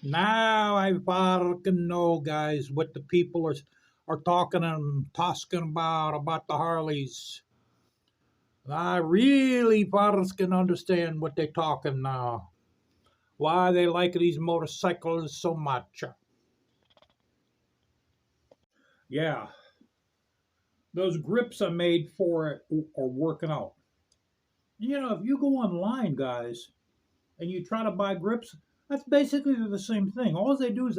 Now I fucking know, guys, what the people are talking and tosking about the Harleys. I really fucking understand what they're talking now. Why they like these motorcycles so much. Yeah, those grips I made for it are working out. You know, if you go online, guys, and you try to buy grips, that's basically the same thing. All they do is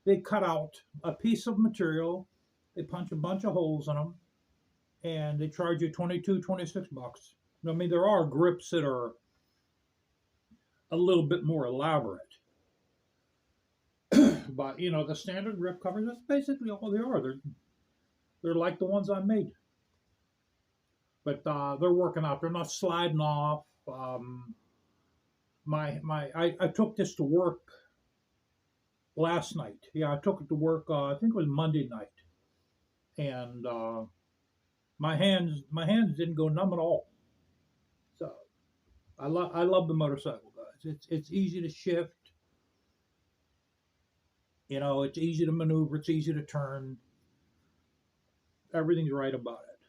they cut out a piece of material, they punch a bunch of holes in them, and they charge you 22, 26 bucks. I mean, there are grips that are a little bit more elaborate, but you know, the standard grip covers, that's basically all they are. They're like the ones I made, but they're working out. They're not sliding off. I took this to work last night. Yeah, I took it to work. I think it was Monday night, and my hands didn't go numb at all. So I love the motorcycle, guys. It's easy to shift. You know, it's easy to maneuver. It's easy to turn. Everything's right about it.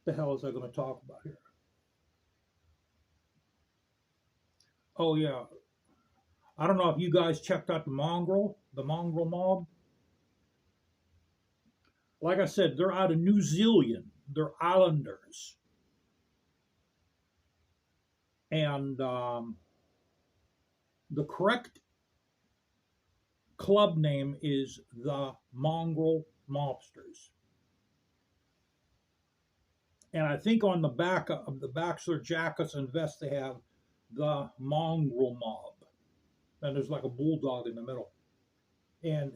The hell is I going to talk about here? Oh yeah, I don't know if you guys checked out the mongrel mob. Like I said, they're out of New Zealand. They're islanders, and the correct club name is the Mongrel Mobsters. And I think on the back of the backs of their jackets and vests they have the Mongrel Mob, and there's like a bulldog in the middle. And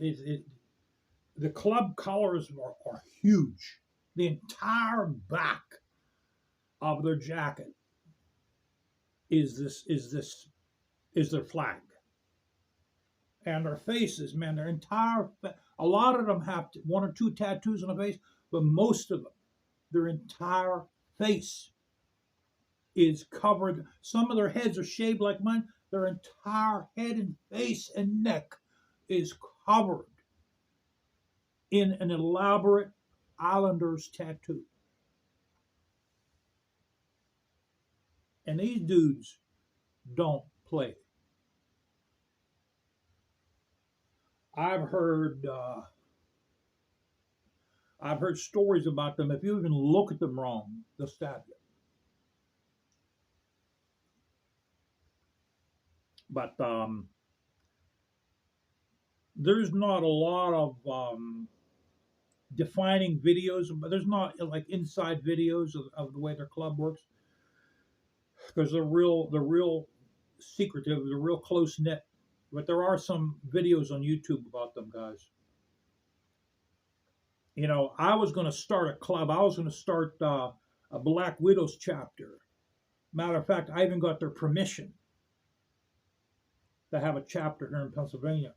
the club colors are huge. The entire back of their jacket is their flag, and their faces, man, their entire. A lot of them have one or two tattoos on the face, but most of them, their entire face is covered. Some of their heads are shaved like mine. Their entire head and face and neck is covered in an elaborate Islanders tattoo. And these dudes don't play. I've heard I've heard stories about them. If you even look at them wrong, they'll stab you. But there's not a lot of defining videos, but there's not like inside videos of the way their club works, because they're real secretive, they're real close knit. But there are some videos on YouTube about them guys. You know, I was going to start a club. I was going to start a Black Widows chapter. Matter of fact, I even got their permission to have a chapter here in Pennsylvania,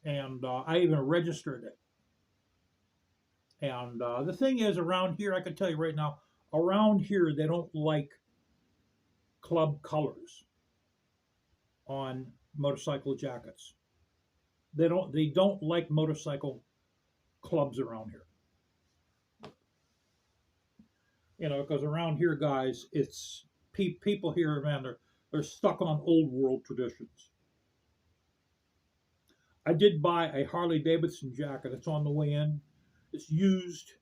and I even registered it. And the thing is, around here, I can tell you right now, around here they don't like club colors on motorcycle jackets. They don't like motorcycle clubs around here. You know, because around here, guys, it's people here, man, they're stuck on old world traditions. I did buy a Harley Davidson jacket. It's on the way in. It's used.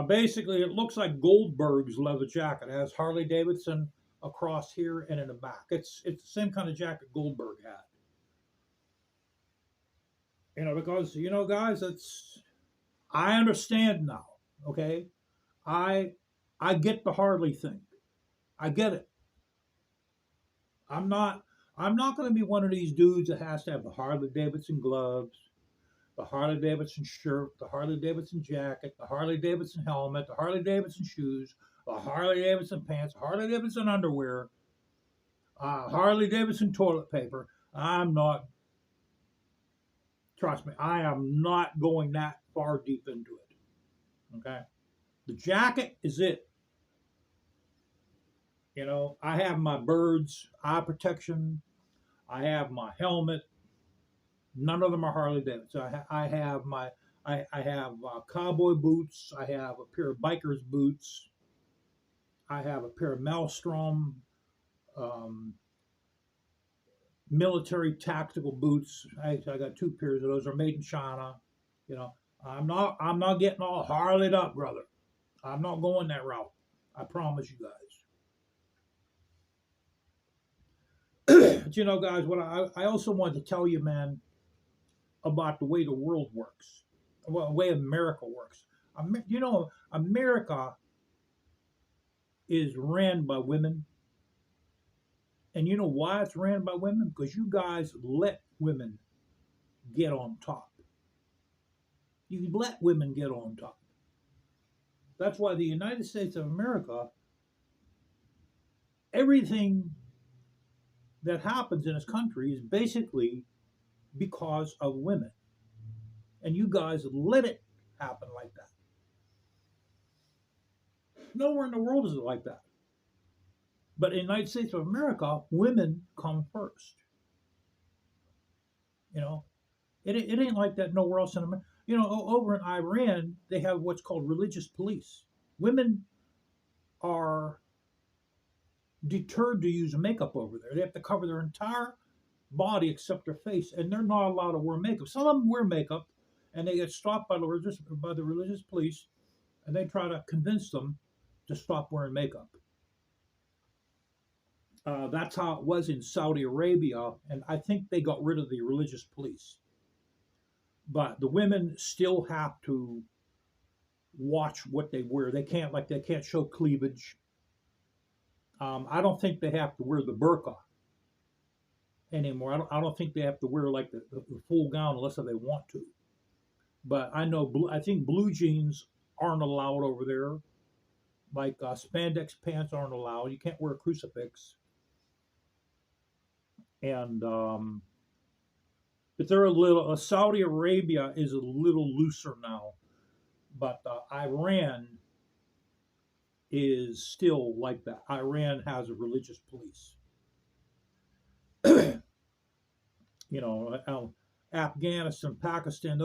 Basically, it looks like Goldberg's leather jacket. It has Harley Davidson across here and in the back. It's the same kind of jacket Goldberg had. You know, because you know, guys, I understand now. Okay, I I get the Harley thing. I get it. I'm not I'm not going to be one of these dudes that has to have the Harley Davidson gloves, the Harley Davidson shirt, the Harley Davidson jacket, the Harley Davidson helmet, the Harley Davidson shoes, the Harley Davidson pants, Harley Davidson underwear, Harley Davidson toilet paper. I'm not, trust me, I am not going that far deep into it. Okay? The jacket is it. You know, I have my birds eye protection. I have my helmet. None of them are Harley Davidson. I have my I have cowboy boots. I have a pair of biker's boots. I have a pair of Maelstrom um, military tactical boots. I got two pairs of those. Are made in China. You know, I'm not getting all Harleyed up, brother. I'm not going that route. I promise you guys. But you know, guys, what I also wanted to tell you, man, about the way the world works, well, the way America works. You know, America is ran by women. And you know why it's ran by women? Because you guys let women get on top. You let women get on top. That's why the United States of America, everything that happens in this country is basically because of women. And you guys let it happen like that. Nowhere in the world is it like that. But in the United States of America, women come first. You know, it ain't like that nowhere else in America. You know, over in Iran, they have what's called religious police. Women are deterred to use makeup over there. They have to cover their entire body except their face, and they're not allowed to wear makeup. Some of them wear makeup, and they get stopped by the religious police, and they try to convince them to stop wearing makeup. That's how it was in Saudi Arabia, and I think they got rid of the religious police. But the women still have to watch what they wear. They can't show cleavage. I don't think they have to wear the burqa anymore. I don't think they have to wear like the full gown unless they want to. But I think blue jeans aren't allowed over there. Like spandex pants aren't allowed. You can't wear a crucifix. And but they're a little. Saudi Arabia is a little looser now, but Iran is still like that. Iran has a religious police. You know, Afghanistan, Pakistan,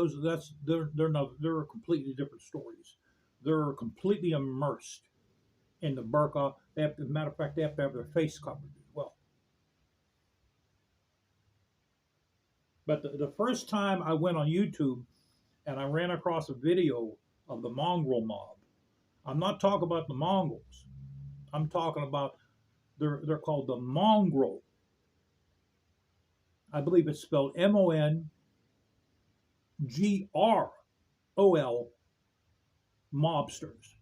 they're completely different stories. They're completely immersed in the burqa. As a matter of fact, they have to have their face covered as well. But the first time I went on YouTube and I ran across a video of the mongrel mob, I'm not talking about the Mongols. I'm talking about they're called the mongrel. I believe it's spelled MONGROL mobsters,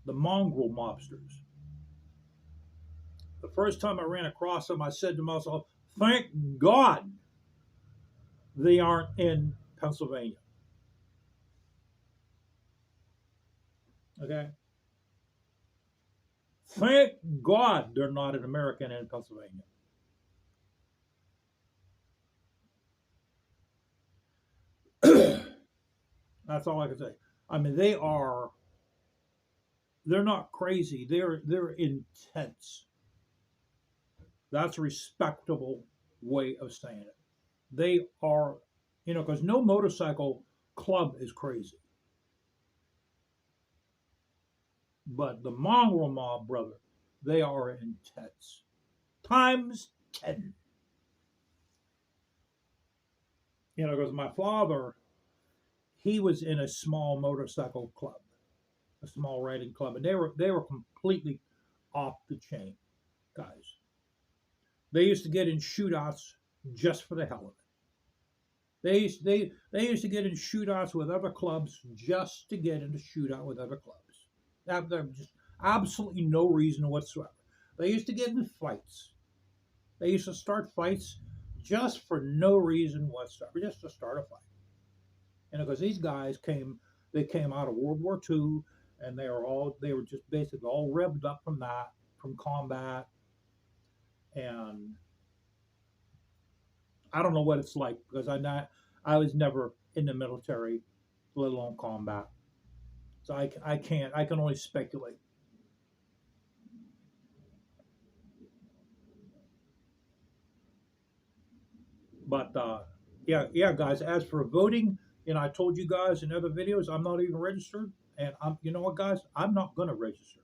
the mongrel mobsters. The first time I ran across them, I said to myself, thank God they aren't in Pennsylvania. Okay? Thank God they're not an American in Pennsylvania. That's all I can say. I mean, they're not crazy. They're intense. That's a respectable way of saying it. They are, you know, because no motorcycle club is crazy. But the mongrel mob, brother, they are intense. Times 10. You know, because my father, he was in a small motorcycle club, a small riding club, and they were completely off the chain, guys. They used to get in shootouts just for the hell of it. They used to get in shootouts with other clubs just to get into shootout with other clubs. That just absolutely no reason whatsoever. They used to get in fights. They used to start fights just for no reason whatsoever, just to start a fight. And because these guys they came out of World War II, and they were just basically all revved up from that, from combat, and I don't know what it's like because I was never in the military, let alone combat. So I can only speculate. But yeah, guys. As for voting, I told you guys in other videos, I'm not even registered, and you know what, guys, I'm not gonna register.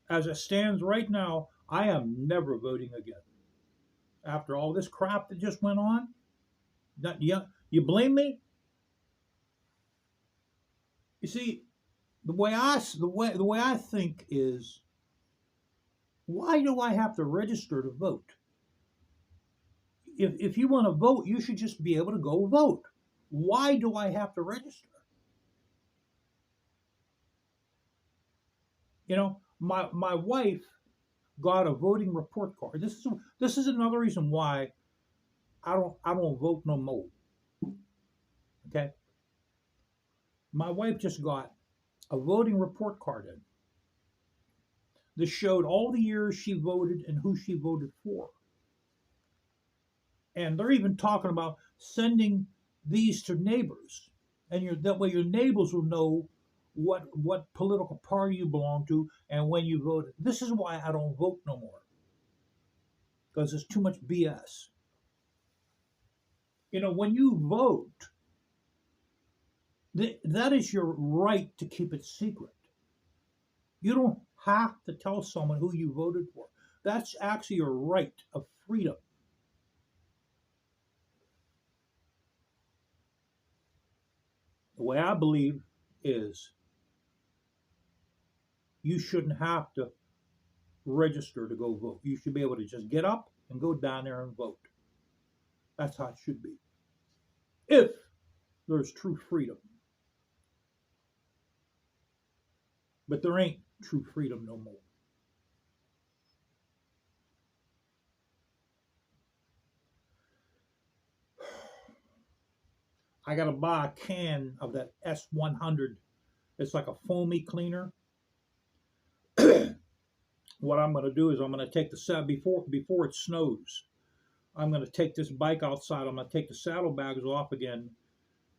As it stands right now, I am never voting again. After all this crap that just went on, you blame me? You see, the way I think is, why do I have to register to vote? If you want to vote, you should just be able to go vote. Why do I have to register? My wife got a voting report card. This is another reason why I don't vote no more. Okay, my wife just got a voting report card in. This showed all the years she voted and who she voted for. And they're even talking about sending these to neighbors, and that way your neighbors will know what political party you belong to and when you voted. This is why I don't vote no more, because there's too much BS. When you vote, that is your right to keep it secret. You don't have to tell someone who you voted for. That's actually your right of freedom. The way I believe is, you shouldn't have to register to go vote. You should be able to just get up and go down there and vote. That's how it should be. If there's true freedom. But there ain't true freedom no more. I gotta buy a can of that S100. It's like a foamy cleaner. What I'm gonna do is I'm gonna take the set before it snows. I'm gonna take this bike outside. I'm gonna take the saddlebags off again,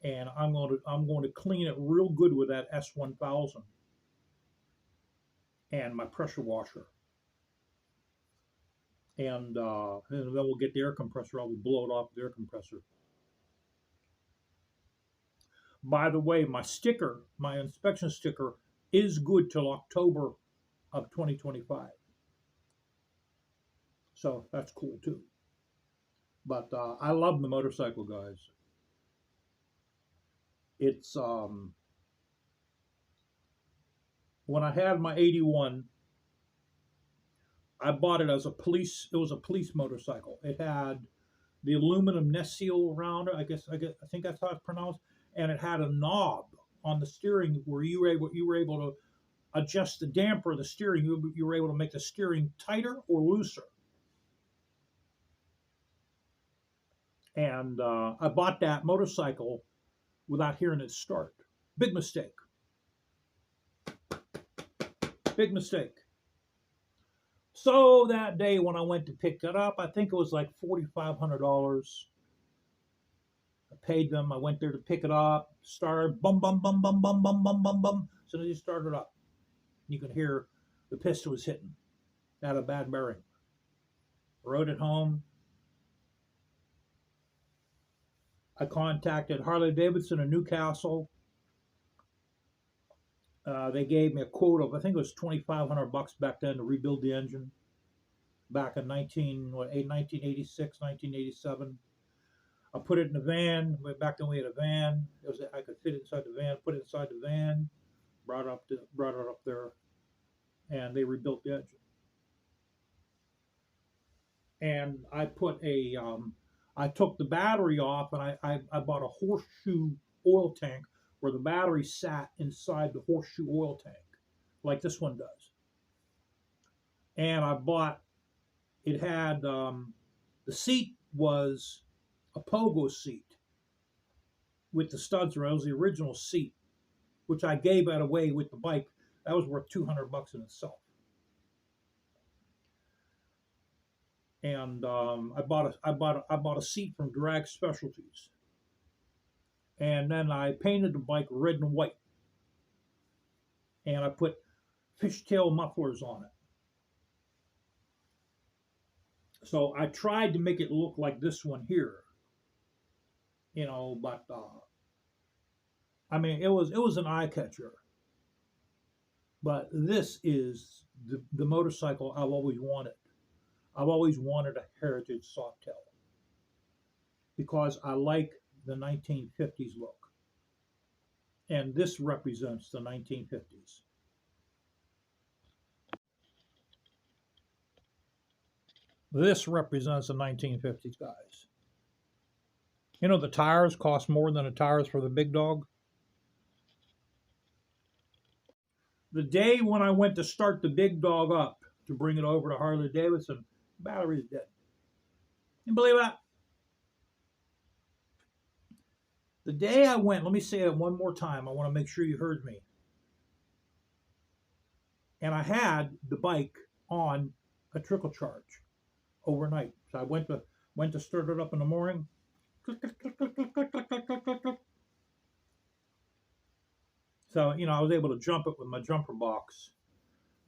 and I'm going to clean it real good with that S1000 and my pressure washer. And then we'll get the air compressor. I will blow it off the air compressor. By the way, my inspection sticker, is good till October of 2025. So that's cool too. But I love the motorcycle, guys. It's when I had my 81, I bought it as a police. It was a police motorcycle. It had the aluminum nest seal around it. I think that's how it's pronounced. And it had a knob on the steering where you were able to adjust the damper of the steering. You were able to make the steering tighter or looser. And I bought that motorcycle without hearing it start. Big mistake. Big mistake. So that day when I went to pick it up, I think it was like $4,500. I paid them. I went there to pick it up. Started bum bum bum bum bum bum bum bum bum. So they started up. You could hear the piston was hitting. Had a bad bearing. Rode it home. I contacted Harley Davidson in Newcastle. They gave me a quote of, I think it was $2,500 back then to rebuild the engine. Back in 1986, 1987. I put it in the van. Back then we had a van. I could fit it inside the van. Put it inside the van. Brought it up there, and they rebuilt the engine. And I took the battery off, and I bought a horseshoe oil tank where the battery sat inside the horseshoe oil tank, like this one does. And it had, the seat was a pogo seat with the studs around. It was the original seat, which I gave that away with the bike. That was worth $200 in itself. And I bought a seat from Drag Specialties, and then I painted the bike red and white, and I put fishtail mufflers on it. So I tried to make it look like this one here, but I mean it was an eye catcher. But this is the motorcycle I've always wanted. I've always wanted a Heritage Softail because I like the 1950s look. And this represents the 1950s. This represents the 1950s, guys. The tires cost more than the tires for the big dog. The day when I went to start the big dog up to bring it over to Harley Davidson, battery's dead. You believe that? The day I went, let me say it one more time. I want to make sure you heard me. And I had the bike on a trickle charge overnight. So I went to start it up in the morning. So, I was able to jump it with my jumper box,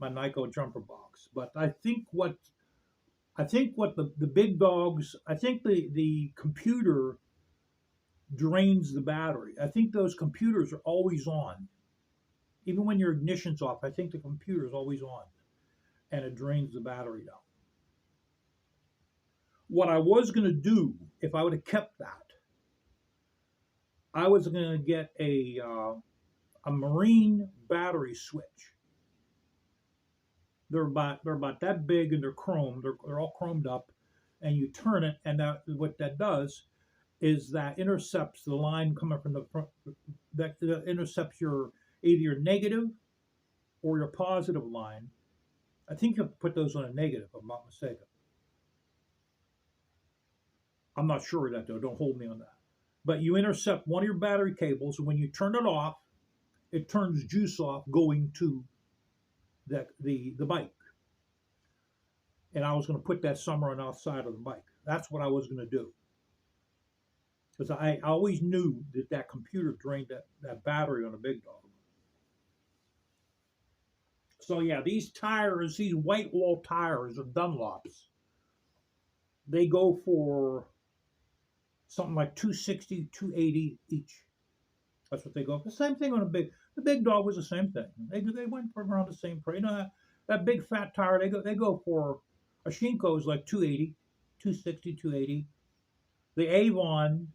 my Nyko jumper box. But I think what the big dogs, I think the computer drains the battery. I think those computers are always on. Even when your ignition's off, I think the computer is always on. And it drains the battery down. What I was going to do, if I would have kept that, I was going to get a marine battery switch. They're about that big and they're chrome. They're all chromed up, and you turn it, and what that does is that intercepts the line coming from the front. That intercepts either your negative or your positive line. I think you have to put those on a negative, if I'm not mistaken. I'm not sure of that though. Don't hold me on that. But you intercept one of your battery cables, and when you turn it off, it turns juice off going to the bike. And I was going to put that somewhere on the outside of the bike. That's what I was going to do. Because I always knew that computer drained that battery on a big dog. So yeah, these tires, these white wall tires are Dunlops. They go for something like $260, $280 each. That's what they go for. The same thing on the big dog was the same thing. They went for around the same price. That big fat tire, they go for a Shinko is like $280, $260, $280. The Avon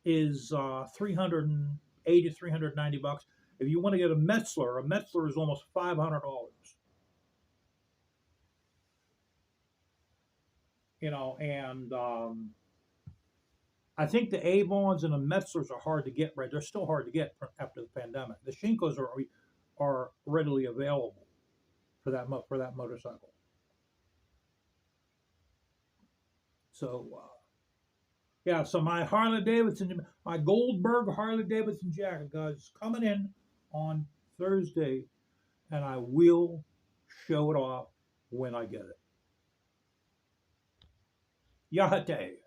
is $380, $390. If you want to get a Metzler is almost $500. And I think the Avons and the Metzlers are hard to get. Right, they're still hard to get after the pandemic. The Shinkos are readily available for that motorcycle. So yeah, so my Harley Davidson, my Goldberg Harley Davidson jacket, guys, is coming in on Thursday, and I will show it off when I get it. Yahate.